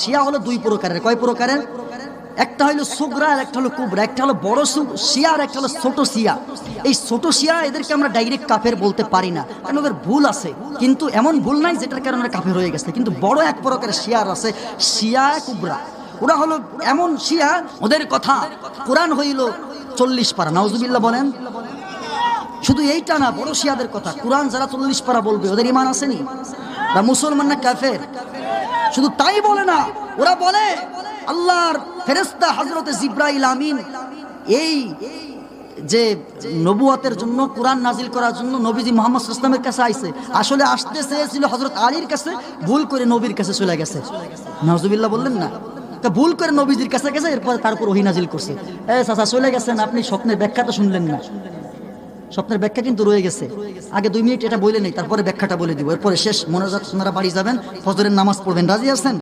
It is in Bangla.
শিয়া হলো দুই প্রকারের। কয় প্রকারের? একটা হলো সুগরা আর একটা হলো কুবরা। একটা হলো বড় শিয়া আর একটা হলো ছোট শিয়া। এই ছোট শিয়া এদেরকে আমরা ডাইরেক্ট কাফের বলতে পারি না, কারণ ওদের ভুল আছে, কিন্তু এমন ভুল নাই যেটার কারণে কাফের হয়ে গেছে। কিন্তু বড় এক প্রকারের শিয়ার আছে, শিয়া কুবরা। ওরা হলো এমন শিয়া, ওদের কথা কোরআন হইল 40 পারা। নাউজুবিল্লাহ বলেন। শুধু এইটা না, বড় শিয়াদের কথা, কোরআন যারা 40 পারা বলবে ওদের ঈমান আসেনি? ওরা মুসলমান না কাফের? শুধু তাই বলে না, ওরা বলে আল্লাহর ফেরেশতা হযরতে জিবরাইল আমিন এই যে নবুয়তের জন্য, কোরআন নাজিল করার জন্য নবীজি মুহাম্মদ সাল্লাল্লাহু আলাইহি ওয়াসাল্লামের কাছে আইছে, আসলে আসতে চেয়েছিল হযরত আলীর কাছে, ভুল করে নবীর কাছে চলে গেছে। নাউজুবিল্লাহ বললেন না? ভুল করে নবীজির কাছে গেছে, এরপরে তার উপর ওহী নাজিল করছে। চাচা চলে গেছেন, আপনি স্বপ্নের ব্যাখ্যা তো শুনলেন না। স্বপ্নের ব্যাখ্যা কিন্তু রয়ে গেছে। আগে 2 মিনিট এটা বলে নেই, তারপরে ব্যাখ্যাটা বলে দিব, এরপরে শেষ মোনাজাত। আপনারা বাড়ি যাবেন, ফজরের নামাজ পড়বেন। রাজি আছেন?